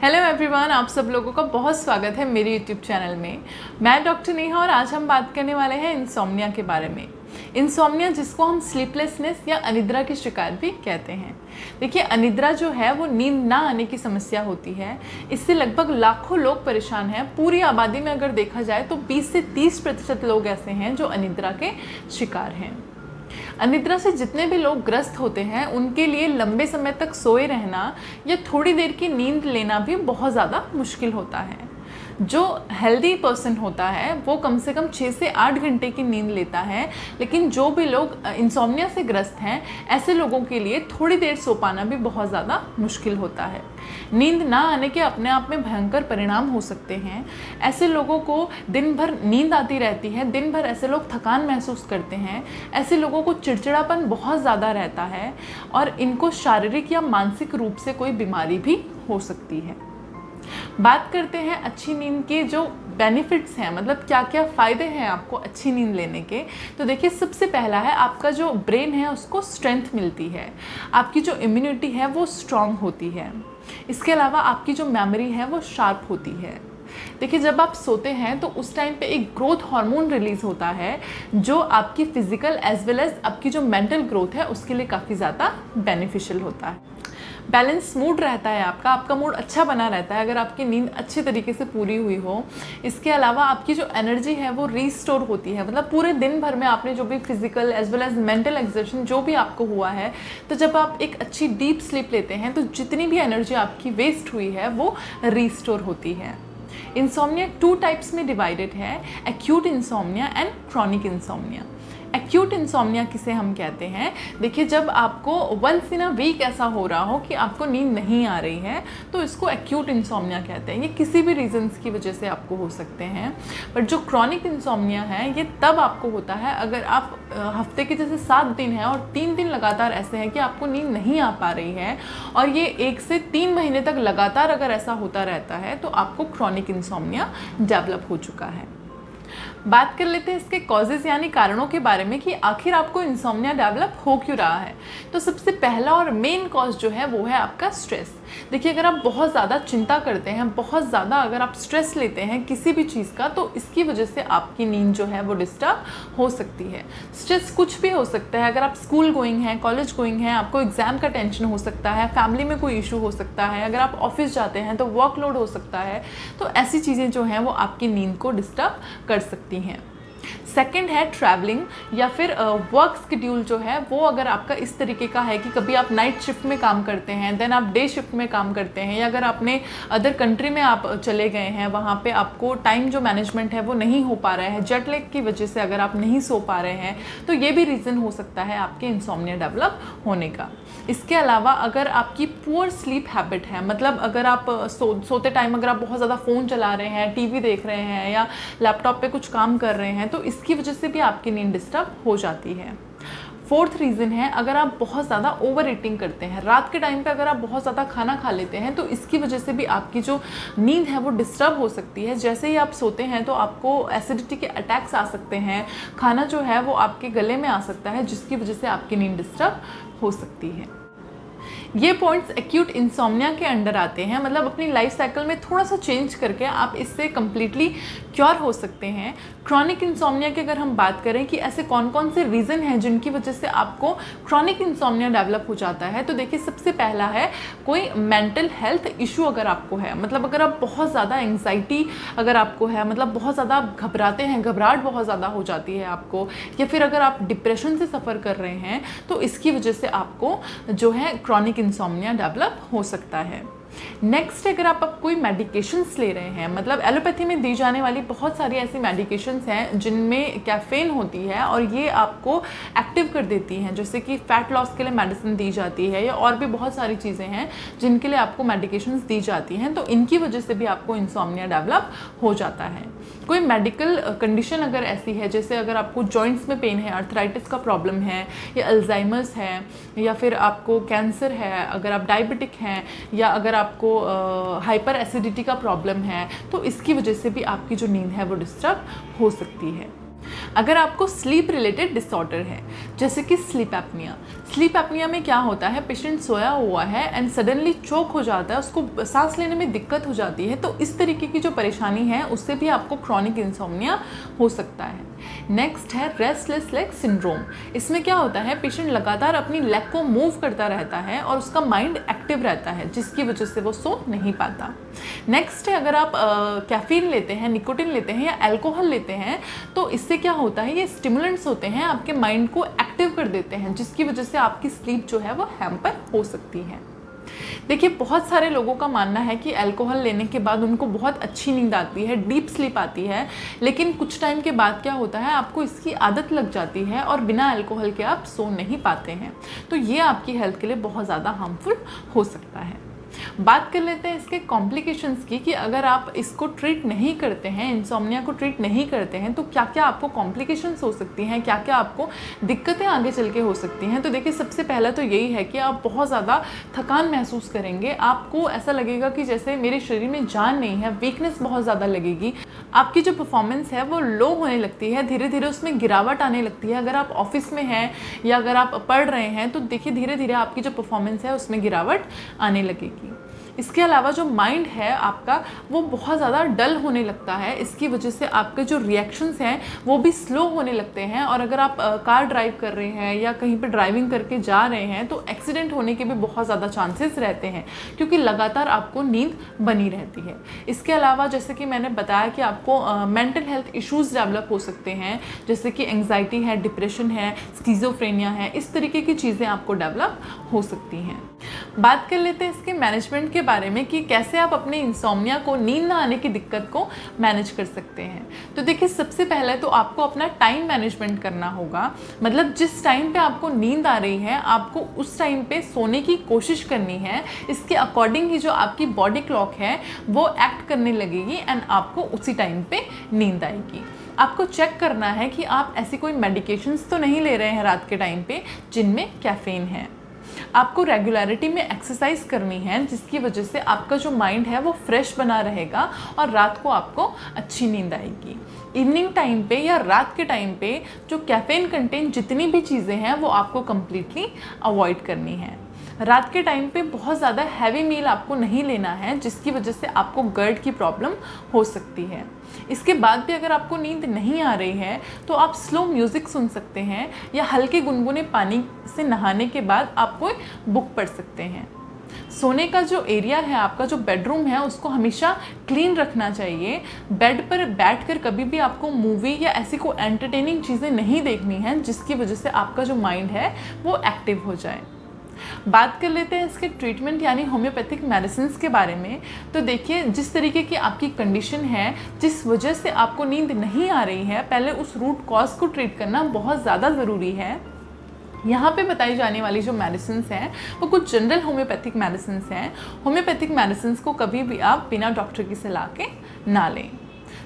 Hello everyone, आप सब लोगों का बहुत स्वागत है मेरे यूट्यूब चैनल में। मैं डॉक्टर नेहा और आज हम बात करने वाले हैं इंसोम्निया के बारे में। इंसोम्निया जिसको हम स्लीपलेसनेस या अनिद्रा की शिकायत भी कहते हैं। देखिए, अनिद्रा जो है वो नींद ना आने की समस्या होती है। इससे लगभग लाखों लोग परेशान हैं। पूरी आबादी में अगर देखा जाए तो 20 से 30% लोग ऐसे हैं जो अनिद्रा के शिकार हैं। अनिद्रा से जितने भी लोग ग्रस्त होते हैं उनके लिए लंबे समय तक सोए रहना या थोड़ी देर की नींद लेना भी बहुत ज़्यादा मुश्किल होता है। जो हेल्दी पर्सन होता है वो कम से कम 6 से 8 घंटे की नींद लेता है, लेकिन जो भी लोग इंसोम्निया से ग्रस्त हैं ऐसे लोगों के लिए थोड़ी देर सो पाना भी बहुत ज़्यादा मुश्किल होता है। नींद ना आने के अपने आप में भयंकर परिणाम हो सकते हैं। ऐसे लोगों को दिन भर नींद आती रहती है, दिन भर ऐसे लोग थकान महसूस करते हैं, ऐसे लोगों को चिड़चिड़ापन बहुत ज़्यादा रहता है और इनको शारीरिक या मानसिक रूप से कोई बीमारी भी हो सकती है। बात करते हैं अच्छी नींद के जो बेनिफिट्स हैं, मतलब क्या क्या फ़ायदे हैं आपको अच्छी नींद लेने के। तो देखिए, सबसे पहला है आपका जो ब्रेन है उसको स्ट्रेंथ मिलती है, आपकी जो इम्यूनिटी है वो स्ट्रॉन्ग होती है। इसके अलावा आपकी जो मेमोरी है वो शार्प होती है। देखिए, जब आप सोते हैं तो उस टाइम पे एक ग्रोथ हार्मोन रिलीज़ होता है जो आपकी फिजिकल एज वेल एज आपकी जो मेंटल ग्रोथ है उसके लिए काफ़ी ज़्यादा बेनिफिशियल होता है। बैलेंस मूड रहता है आपका मूड अच्छा बना रहता है अगर आपकी नींद अच्छी तरीके से पूरी हुई हो। इसके अलावा आपकी जो एनर्जी है वो रीस्टोर होती है, मतलब पूरे दिन भर में आपने जो भी physical as well as mental exertion जो भी आपको हुआ है, तो जब आप एक अच्छी डीप स्लीप लेते हैं तो जितनी भी एनर्जी आपकी वेस्ट हुई है वो रीस्टोर होती है। इंसोम्निया 2 टाइप्स में डिवाइडेड है, acute insomnia and chronic insomnia. Acute insomnia किसे हम कहते हैं, देखिए, जब आपको वंस इन अ वीक ऐसा हो रहा हो कि आपको नींद नहीं आ रही है तो इसको एक्यूट इंसोम्निया कहते हैं। ये किसी भी रीजंस की वजह से आपको हो सकते हैं। बट जो क्रॉनिक इंसोम्निया है ये तब आपको होता है अगर आप हफ्ते के जैसे 7 दिन है और 3 दिन लगातार ऐसे हैं कि आपको नींद नहीं आ पा रही है और ये 1 से 3 महीने तक लगातार अगर ऐसा होता रहता है तो आपको क्रॉनिक इंसोम्निया डेवलप हो चुका है। बात कर लेते हैं इसके कॉजेज़ यानी कारणों के बारे में कि आखिर आपको इंसोम्निया डेवलप हो क्यों रहा है। तो सबसे पहला और मेन कॉज जो है वो है आपका स्ट्रेस। देखिए, अगर आप बहुत ज़्यादा चिंता करते हैं, बहुत ज़्यादा अगर आप स्ट्रेस लेते हैं किसी भी चीज़ का, तो इसकी वजह से आपकी नींद जो है वो डिस्टर्ब हो सकती है। स्ट्रेस कुछ भी हो सकता है, अगर आप स्कूल गोइंग हैं, कॉलेज गोइंग हैं, आपको एग्ज़ाम का टेंशन हो सकता है, फैमिली में कोई इशू हो सकता है, अगर आप ऑफिस जाते हैं तो वर्कलोड हो सकता है, तो ऐसी चीज़ें जो हैं वो आपकी नींद को डिस्टर्ब कर सकती हैं। सेकंड है ट्रैवलिंग या फिर वर्क स्केड्यूल जो है वो अगर आपका इस तरीके का है कि कभी आप नाइट शिफ्ट में काम करते हैं, देन आप डे शिफ्ट में काम करते हैं, या अगर आपने अदर कंट्री में आप चले गए हैं, वहाँ पे आपको टाइम जो मैनेजमेंट है वो नहीं हो पा रहा है, जेट लैग की वजह से अगर आप नहीं सो पा रहे हैं, तो ये भी रीज़न हो सकता है आपके इंसोम्निया डेवलप होने का। इसके अलावा अगर आपकी पुअर स्लीप हैबिट है, मतलब अगर आप सोते टाइम अगर आप बहुत ज़्यादा फ़ोन चला रहे हैं, टीवी देख रहे हैं या लैपटॉप पे कुछ काम कर रहे हैं, तो इसकी वजह से भी आपकी नींद डिस्टर्ब हो जाती है। फोर्थ रीज़न है अगर आप बहुत ज़्यादा ओवर ईटिंग करते हैं, रात के टाइम पे अगर आप बहुत ज़्यादा खाना खा लेते हैं तो इसकी वजह से भी आपकी जो नींद है वो डिस्टर्ब हो सकती है। जैसे ही आप सोते हैं तो आपको एसिडिटी के अटैक्स आ सकते हैं, खाना जो है वो आपके गले में आ सकता है, जिसकी वजह से आपकी नींद डिस्टर्ब हो सकती है। ये पॉइंट्स एक्यूट इंसोम्निया के अंडर आते हैं, मतलब अपनी लाइफ साइकिल में थोड़ा सा चेंज करके आप इससे कम्प्लीटली क्योर हो सकते हैं। क्रॉनिक इंसोम्निया की अगर हम बात करें कि ऐसे कौन कौन से रीज़न हैं जिनकी वजह से आपको क्रॉनिक इंसोम्निया डेवलप हो जाता है, तो देखिए, सबसे पहला है कोई मेंटल हेल्थ इशू अगर आपको है, मतलब अगर आप बहुत ज़्यादा एंग्जाइटी अगर आपको है, मतलब बहुत ज़्यादा आप घबराते हैं, घबराहट बहुत ज़्यादा हो जाती है आपको, या फिर अगर आप डिप्रेशन से सफ़र कर रहे हैं तो इसकी वजह से आपको जो है क्रॉनिक इंसोम्निया डेवलप हो सकता है। नेक्स्ट, अगर आप कोई मेडिकेशंस ले रहे हैं, मतलब एलोपैथी में दी जाने वाली बहुत सारी ऐसी मेडिकेशंस हैं जिनमें कैफीन होती है और ये आपको एक्टिव कर देती हैं, जैसे कि फैट लॉस के लिए मेडिसिन दी जाती है या और भी बहुत सारी चीज़ें हैं जिनके लिए आपको मेडिकेशंस दी जाती हैं, तो इनकी वजह से भी आपको इंसोम्निया डेवलप हो जाता है। कोई मेडिकल कंडीशन अगर ऐसी है, जैसे अगर आपको जॉइंट्स में पेन है, अर्थराइटिस का प्रॉब्लम है, या अल्जाइमर्स है, या फिर आपको कैंसर है, अगर आप डायबिटिक हैं, या अगर आपको हाइपर एसिडिटी का प्रॉब्लम है, तो इसकी वजह से भी आपकी जो नींद है वो डिस्टर्ब हो सकती है। अगर आपको स्लीप रिलेटेड डिसऑर्डर है, जैसे कि स्लीप एपनिया। स्लीप एपनिया में क्या होता है, पेशेंट सोया हुआ है एंड सडनली चोक हो जाता है, उसको सांस लेने में दिक्कत हो जाती है, तो इस तरीके की जो परेशानी है उससे भी आपको क्रॉनिक इंसोम्निया हो सकता है। नेक्स्ट है रेस्टलेस लेग सिंड्रोम। इसमें क्या होता है, पेशेंट लगातार अपनी लेग को मूव करता रहता है और उसका माइंड एक्टिव रहता है, जिसकी वजह से वो सो नहीं पाता। नेक्स्ट है, अगर आप कैफीन लेते हैं, निकोटिन लेते हैं या अल्कोहल लेते हैं, तो इससे क्या होता है, ये स्टिमुलेंट्स होते हैं, आपके माइंड को एक्टिव कर देते हैं, जिसकी वजह से आपकी स्लीप जो है वो हैम्पर हो सकती है। देखिए, बहुत सारे लोगों का मानना है कि अल्कोहल लेने के बाद उनको बहुत अच्छी नींद आती है, डीप स्लीप आती है, लेकिन कुछ टाइम के बाद क्या होता है, आपको इसकी आदत लग जाती है और बिना अल्कोहल के आप सो नहीं पाते हैं, तो ये आपकी हेल्थ के लिए बहुत ज़्यादा हार्मफुल हो सकता है। बात कर लेते हैं इसके कॉम्प्लिकेशंस की, कि अगर आप इसको ट्रीट नहीं करते हैं, इंसोम्निया को ट्रीट नहीं करते हैं, तो क्या क्या आपको कॉम्प्लिकेशंस हो सकती हैं, क्या क्या आपको दिक्कतें आगे चल के हो सकती हैं। तो देखिए, सबसे पहला तो यही है कि आप बहुत ज़्यादा थकान महसूस करेंगे, आपको ऐसा लगेगा कि जैसे मेरे शरीर में जान नहीं है, वीकनेस बहुत ज़्यादा लगेगी, आपकी जो परफॉर्मेंस है वो लो होने लगती है, धीरे धीरे उसमें गिरावट आने लगती है। अगर आप ऑफिस में हैं या अगर आप पढ़ रहे हैं, तो देखिए धीरे धीरे आपकी जो परफॉर्मेंस है उसमें गिरावट आने लगेगी। इसके अलावा जो माइंड है आपका, वो बहुत ज़्यादा डल होने लगता है, इसकी वजह से आपके जो रिएक्शंस हैं वो भी स्लो होने लगते हैं, और अगर आप कार ड्राइव कर रहे हैं या कहीं पर ड्राइविंग करके जा रहे हैं, तो एक्सीडेंट होने के भी बहुत ज़्यादा चांसेस रहते हैं, क्योंकि लगातार आपको नींद बनी रहती है। इसके अलावा जैसे कि मैंने बताया कि आपको मेंटल हेल्थ इश्यूज़ डेवलप हो सकते हैं, जैसे कि एंग्जाइटी है, डिप्रेशन है, स्किज़ोफ्रेनिया है, इस तरीके की चीज़ें आपको डेवलप हो सकती हैं। बात कर लेते हैं इसके मैनेजमेंट के बारे में, कि कैसे आप अपने इंसोम्निया को, नींद ना आने की दिक्कत को मैनेज कर सकते हैं। तो देखिए, सबसे पहले तो आपको अपना टाइम मैनेजमेंट करना होगा, मतलब जिस टाइम पे आपको नींद आ रही है, आपको उस टाइम पे सोने की कोशिश करनी है। इसके अकॉर्डिंग ही जो आपकी बॉडी क्लॉक है वो एक्ट करने लगेगी एंड आपको उसी टाइम पे नींद आएगी। आपको चेक करना है कि आप ऐसी कोई मेडिकेशंस तो नहीं ले रहे हैं रात के टाइम पे जिनमें कैफीन है। आपको रेगुलरिटी में एक्सरसाइज करनी है, जिसकी वजह से आपका जो माइंड है वो फ्रेश बना रहेगा और रात को आपको अच्छी नींद आएगी। इवनिंग टाइम पे या रात के टाइम पे जो कैफीन कंटेंट जितनी भी चीज़ें हैं वो आपको कम्प्लीटली अवॉइड करनी है। रात के टाइम पे बहुत ज़्यादा हैवी मील आपको नहीं लेना है, जिसकी वजह से आपको गर्ड की प्रॉब्लम हो सकती है। इसके बाद भी अगर आपको नींद नहीं आ रही है, तो आप स्लो म्यूज़िक सुन सकते हैं या हल्के गुनगुने पानी से नहाने के बाद आप कोई बुक पढ़ सकते हैं। सोने का जो एरिया है, आपका जो बेडरूम है, उसको हमेशा क्लीन रखना चाहिए। बेड पर बैठकर कभी भी आपको मूवी या ऐसी कोई एंटरटेनिंग चीज़ें नहीं देखनी हैं, जिसकी वजह से आपका जो माइंड है वो एक्टिव हो जाए। बात कर लेते हैं इसके ट्रीटमेंट यानी होम्योपैथिक मेडिसिन्स के बारे में। तो देखिए, जिस तरीके की आपकी कंडीशन है, जिस वजह से आपको नींद नहीं आ रही है, पहले उस रूट कॉज को ट्रीट करना बहुत ज़्यादा ज़रूरी है। यहाँ पे बताई जाने वाली जो मेडिसिन्स हैं वो कुछ जनरल होम्योपैथिक मेडिसिन्स हैं। होम्योपैथिक मेडिसिन्स को कभी भी आप बिना डॉक्टर की सलाह के ना लें।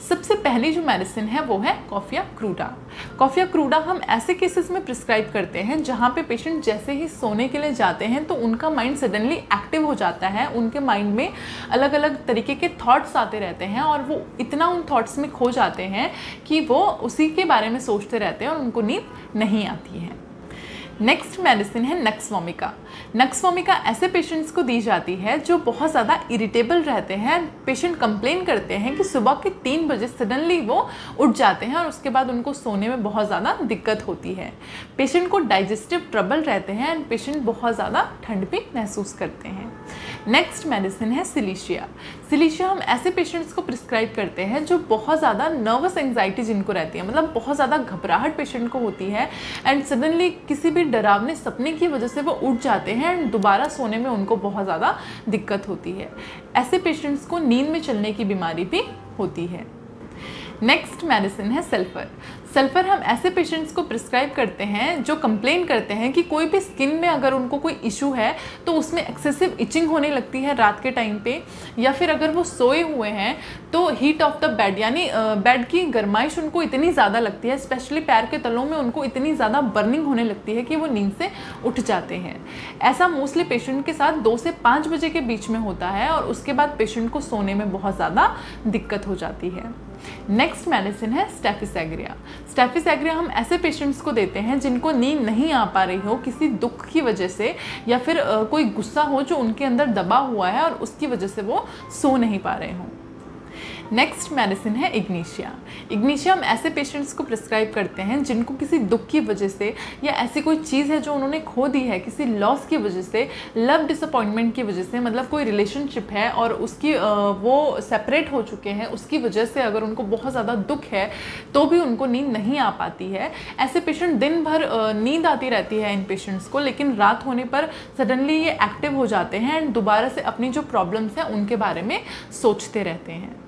सबसे पहली जो मेडिसिन है वो है कॉफिया क्रूडा। कॉफिया क्रूडा हम ऐसे केसेस में प्रिस्क्राइब करते हैं जहाँ पे पेशेंट जैसे ही सोने के लिए जाते हैं तो उनका माइंड सडनली एक्टिव हो जाता है, उनके माइंड में अलग अलग तरीके के थॉट्स आते रहते हैं और वो इतना उन थॉट्स में खो जाते हैं कि वो उसी के बारे में सोचते रहते हैं और उनको नींद नहीं आती है। नेक्स्ट मेडिसिन है नक्स वोमिका। नक्स वोमिका ऐसे पेशेंट्स को दी जाती है जो बहुत ज़्यादा इरिटेबल रहते हैं। पेशेंट कंप्लेन करते हैं कि सुबह के 3 बजे सडनली वो उठ जाते हैं और उसके बाद उनको सोने में बहुत ज़्यादा दिक्कत होती है। पेशेंट को डाइजेस्टिव ट्रबल रहते हैं एंड पेशेंट बहुत ज़्यादा ठंड भी महसूस करते हैं। नेक्स्ट मेडिसिन है सिलीशिया। सिलीशिया हम ऐसे पेशेंट्स को प्रिस्क्राइब करते हैं जो बहुत ज़्यादा नर्वस एंग्जाइटी जिनको रहती है, मतलब बहुत ज़्यादा घबराहट पेशेंट को होती है एंड सडनली किसी भी डरावने सपने की वजह से वो उठ जाते हैं एंड दोबारा सोने में उनको बहुत ज़्यादा दिक्कत होती है। ऐसे पेशेंट्स को नींद में चलने की बीमारी भी होती है। नेक्स्ट मेडिसिन है सल्फर। सल्फर हम ऐसे पेशेंट्स को प्रिस्क्राइब करते हैं जो कंप्लेन करते हैं कि कोई भी स्किन में अगर उनको कोई इशू है तो उसमें एक्सेसिव इचिंग होने लगती है रात के टाइम पे, या फिर अगर वो सोए हुए हैं तो हीट ऑफ द बेड यानी बेड की गर्माइश उनको इतनी ज़्यादा लगती है, स्पेशली पैर के तलों में उनको इतनी ज़्यादा बर्निंग होने लगती है कि वो नींद से उठ जाते हैं। ऐसा मोस्टली पेशेंट के साथ 2 से 5 बजे के बीच में होता है और उसके बाद पेशेंट को सोने में बहुत ज़्यादा दिक्कत हो जाती है। नेक्स्ट मेडिसिन है स्टेफिसेग्रिया। स्टेफिस एग्रिया हम ऐसे पेशेंट्स को देते हैं जिनको नींद नहीं आ पा रही हो किसी दुख की वजह से, या फिर कोई गुस्सा हो जो उनके अंदर दबा हुआ है और उसकी वजह से वो सो नहीं पा रहे हों। नेक्स्ट मेडिसिन है इग्निशिया। इग्निशिया हम ऐसे पेशेंट्स को प्रिस्क्राइब करते हैं जिनको किसी दुख की वजह से या ऐसी कोई चीज़ है जो उन्होंने खो दी है, किसी लॉस की वजह से, लव डिसअपॉइंटमेंट की वजह से, मतलब कोई रिलेशनशिप है और उसकी वो सेपरेट हो चुके हैं, उसकी वजह से अगर उनको बहुत ज़्यादा दुख है तो भी उनको नींद नहीं आ पाती है। ऐसे पेशेंट दिन भर नींद आती रहती है इन पेशेंट्स को, लेकिन रात होने पर सडनली ये एक्टिव हो जाते हैं एंड दोबारा से अपनी जो प्रॉब्लम्स हैं उनके बारे में सोचते रहते हैं।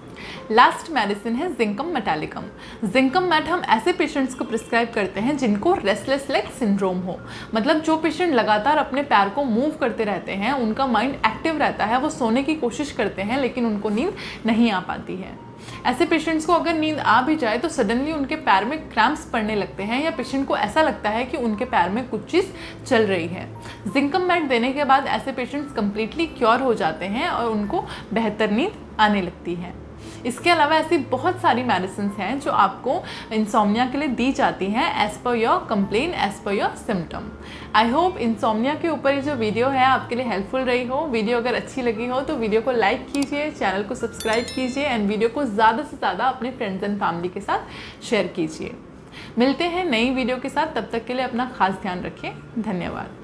लास्ट मेडिसिन है जिंकम मेटालिकम। जिंकम मैट हम ऐसे पेशेंट्स को प्रिस्क्राइब करते हैं जिनको रेस्टलेस लेग सिंड्रोम हो, मतलब जो पेशेंट लगातार अपने पैर को मूव करते रहते हैं, उनका माइंड एक्टिव रहता है, वो सोने की कोशिश करते हैं लेकिन उनको नींद नहीं आ पाती है। ऐसे पेशेंट्स को अगर नींद आ भी जाए तो सडनली उनके पैर में क्रैम्प्स पड़ने लगते हैं या पेशेंट को ऐसा लगता है कि उनके पैर में कुछ चीज़ चल रही है। जिंकम मैट देने के बाद ऐसे पेशेंट्स कंप्लीटली क्योर हो जाते हैं और उनको बेहतर नींद आने लगती है। इसके अलावा ऐसी बहुत सारी मेडिसिन हैं जो आपको इंसोम्निया के लिए दी जाती हैं एज पर योर कंप्लेन, एज पर your symptom. I hope insomnia के ऊपर ये जो वीडियो है आपके लिए हेल्पफुल रही हो। वीडियो अगर अच्छी लगी हो तो वीडियो को लाइक कीजिए, चैनल को सब्सक्राइब कीजिए एंड वीडियो को ज़्यादा से ज़्यादा अपने फ्रेंड्स एंड फैमिली के साथ शेयर कीजिए। मिलते हैं नई वीडियो के साथ, तब तक के लिए अपना खास ध्यान रखिए। धन्यवाद।